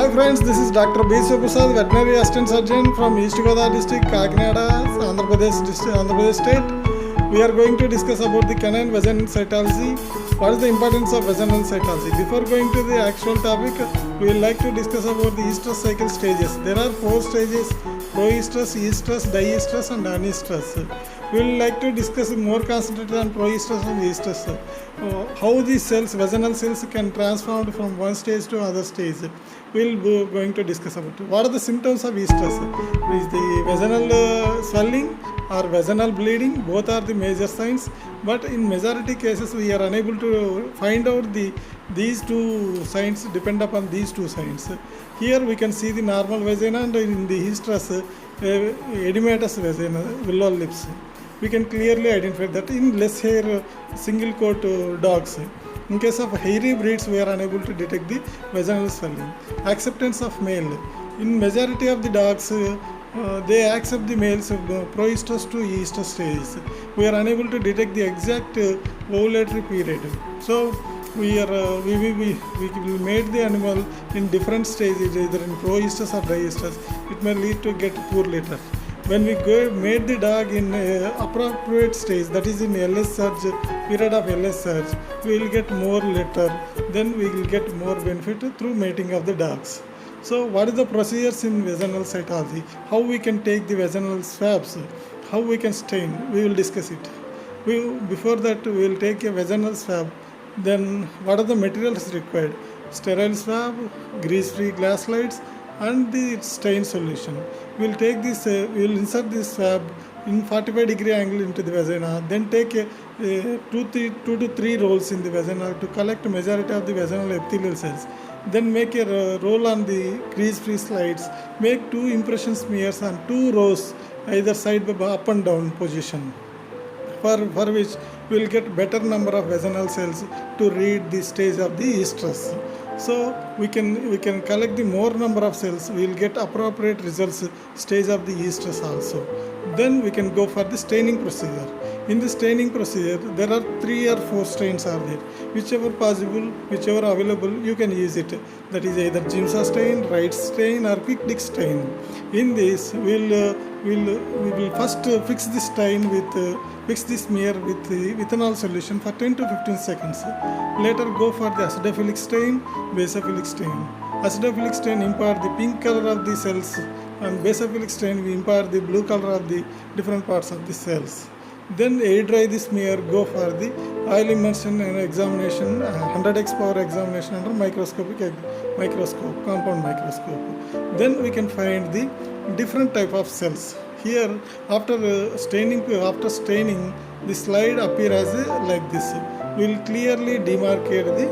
Hi friends, this is Dr. B. Suprasad, veterinary assistant surgeon from East Godavari district, Kakinada, Andhra Pradesh state. We are going to discuss about the canine vaginal cytology. What is the importance of vaginal cytology? Before going to the actual topic, we would like to discuss about the estrus cycle stages. There are 4 stages: proestrus, estrus, diestrus and anestrus. We will like to discuss more concentrated on proestrus and estrus. How these cells, vaginal cells, can transform from one stage to other stage. We will be going to discuss about it. What are the symptoms of estrus? Is the vaginal swelling or vaginal bleeding? Both are the major signs, but in majority cases we are unable to find out these two signs. Depend upon these two signs. Here we can see the normal vagina, and in the estrus, edematous vagina, willow lips. We can clearly identify that in less hair single coat dogs. In case of hairy breeds, we are unable to detect the vaginal swelling. Acceptance of male. In majority of the dogs, they accept the males proestrus to estrus stages. We are unable to detect the exact ovulatory period. So we will mate the animal in different stages, either in proestrus or diestrus. It may lead to get poor litter. When we made the dog in appropriate stage, that is in LS surge, period of LS surge, we will get more litter, then we will get more benefit through mating of the dogs. So what is the procedures in vaginal cytology? How we can take the vaginal swabs? How we can stain? We will discuss it. Before that, we will take a vaginal swab. Then what are the materials required? Sterile swab, grease-free glass slides, and the stain solution. We will take this, we will insert this swab in 45-degree angle into the vagina, then take 2 to 3 rolls in the vagina to collect majority of the vaginal epithelial cells. Then make a roll on the grease-free slides, make 2 impression smears on 2 rows, either side up and down position, for which we will get better number of vaginal cells to read the stage of the estrus. So we can collect the more number of cells. We will get appropriate results stage of the estrus also. Then we can go for the staining procedure. In the staining procedure, there are 3 or 4 stains are there. Whichever possible, whichever available, you can use it. That is either Giemsa stain, Wright stain, or Quick Dick stain. In this, we will first fix the stain fix the smear with ethanol solution for 10 to 15 seconds. Later go for the acidophilic stain, basophilic stain. Acidophilic stain impart the pink color of the cells, and basophilic stain we impart the blue color of the different parts of the cells. Then air dry the smear, go for the oil immersion and examination, 100x power examination under microscope, compound microscope. Then we can find the different type of cells. Here, after staining, the slide appear as like this. We will clearly demarcate the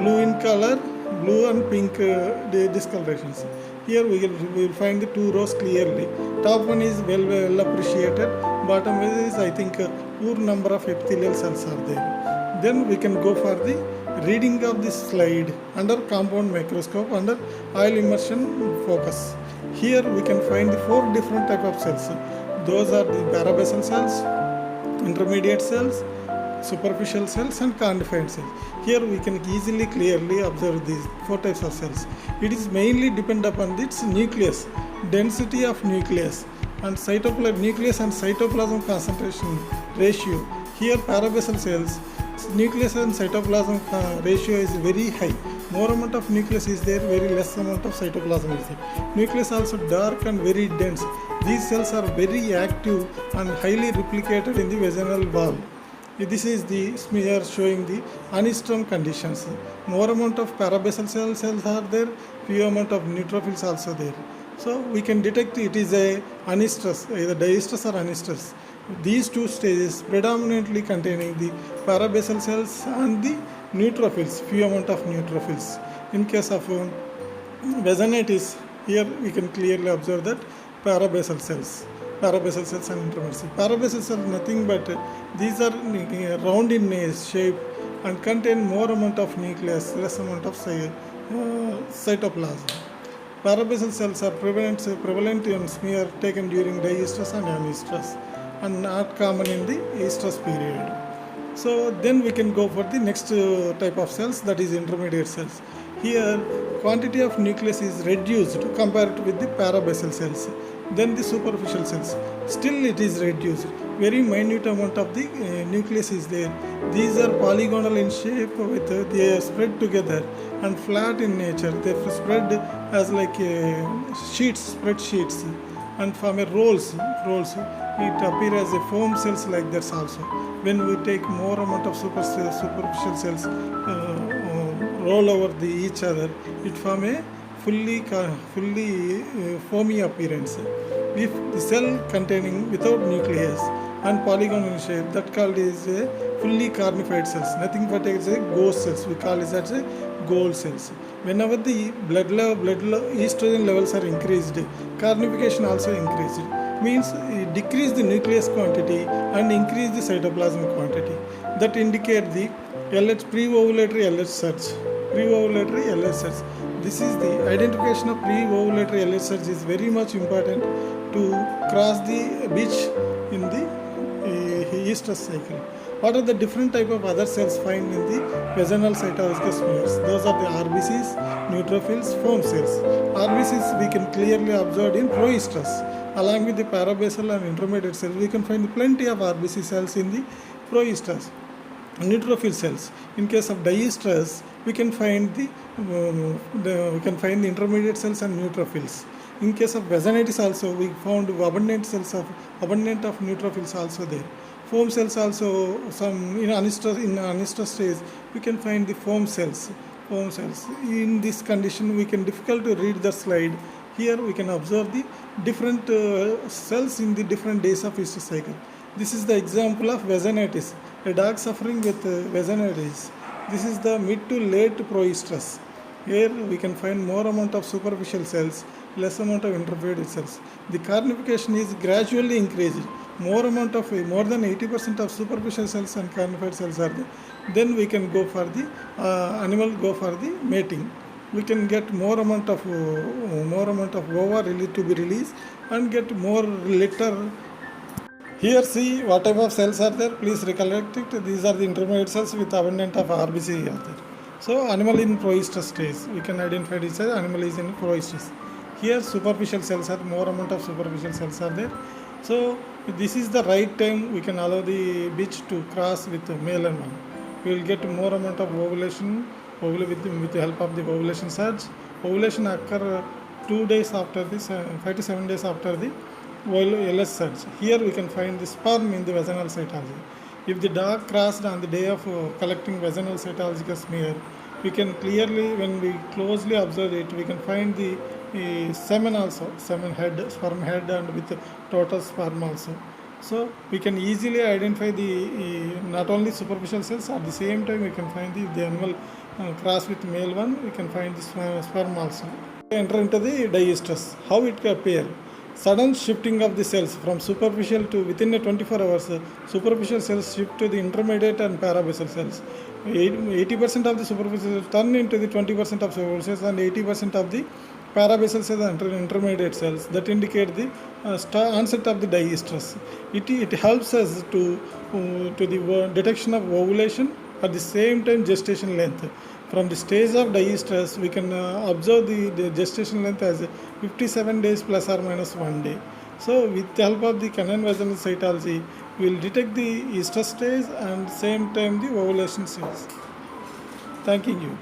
blue in color, blue and pink discolorations. Here we will find the 2 rows clearly. Top one is well appreciated. Bottom is, I think, poor number of epithelial cells are there. Then we can go for the reading of this slide under compound microscope under oil immersion focus. Here we can find the 4 different type of cells. Those are the parabasal cells, intermediate cells, superficial cells, and confined cells. Here we can easily clearly observe these 4 types of cells. It is mainly depend upon its nucleus, density of nucleus, and nucleus and cytoplasm concentration ratio. Here parabasal cells, nucleus and cytoplasm ratio is very high. More amount of nucleus is there, very less amount of cytoplasm is there. Nucleus also dark and very dense. These cells are very active and highly replicated in the vaginal wall. This is the smear showing the anestrus conditions. More amount of parabasal cells are there, few amount of neutrophils also there. So we can detect it is a anestrus, either diestrus or anestrus. These 2 stages predominantly containing the parabasal cells and the neutrophils, few amount of neutrophils. In case of vaginitis, here we can clearly observe that parabasal cells and intermediate cells. Parabasal cells nothing but these are round in shape and contain more amount of nucleus, less amount of cytoplasm. Parabasal cells are prevalent in smear taken during diestrus and anestrus, and not common in the estrus period. So then we can go for the next type of cells, that is intermediate cells. Here, quantity of nucleus is reduced compared with the parabasal cells, then the superficial cells. Still, it is reduced. Very minute amount of the nucleus is there. These are polygonal in shape, with they are spread together and flat in nature. They spread as like sheets, spread sheets, and form a rolls. It appear as a foam cells like that also. When we take more amount of superficial cells roll over each other, it form a fully foamy appearance. If the cell containing without nucleus and polygon in shape, that called is a fully carnified cells. Nothing but a ghost cells. We call it as a gold cells. Whenever the blood estrogen levels are increased, carnification also increased. Means it decrease the nucleus quantity and increase the cytoplasm quantity. That indicate the LH pre-ovulatory LH surge. Pre-ovulatory LH surge. This is the identification of pre-ovulatory LH surge is very much important to cross the beach in the estrus cycle. What are the different type of other cells found in the vaginal cytological smears? Those are the RBCs, neutrophils, foam cells. RBCs we can clearly observe in proestrus. Along with the parabasal and intermediate cells, we can find plenty of RBC cells in the proestrus. Neutrophil cells. In case of diestrus, we can find the intermediate cells and neutrophils. In case of vaginitis also, we found abundant of neutrophils also there. Foam cells also, some in anistra stage, we can find the foam cells. In this condition, we can difficult to read the slide. Here we can observe the different cells in the different days of estrus cycle. This is the example of vaginitis. A dog suffering with vaginitis. This is the mid to late proestrus. Here we can find more amount of superficial cells, less amount of intermediate cells. The carnification is gradually increased. More than 80% of superficial cells and carnified cells are there. Then we can go for the animal go for the mating. We can get more amount of ova to be released and get more litter. Here see what type of cells are there. Please recollect it. These are the intermediate cells with abundant of RBC are there. So animal in proestrus stage. We can identify this as animal is in proestrus. Here superficial cells are more amount of superficial cells are there. So this is the right time we can allow the bitch to cross with the male and one. We will get more amount of ovulation with the help of the ovulation surge. Ovulation occur 2 days after this, 5 to 7 days after the LS surge. Here we can find the sperm in the vaginal cytology. If the dog crossed on the day of collecting vaginal cytological smear, we can clearly, when we closely observe it, we can find the semen also, sperm head and with total sperm also. So we can easily identify the not only superficial cells, at the same time we can find the animal cross with male one, we can find the sperm also. Enter into the diestrus. How it can appear? Sudden shifting of the cells from superficial to within a 24 hours, superficial cells shift to the intermediate and parabasal cells. 80% of the superficial cells turn into the 20% of superficial cells and 80% of the parabasal cells and intermediate cells. That indicate the onset of the diestrus. It helps us to the detection of ovulation, at the same time gestation length. From the stage of diestrus, we can observe the gestation length as 57 days plus or minus 1 day. So with the help of the canine vaginal cytology, we will detect the estrus stage and same time the ovulation stage. Thanking you.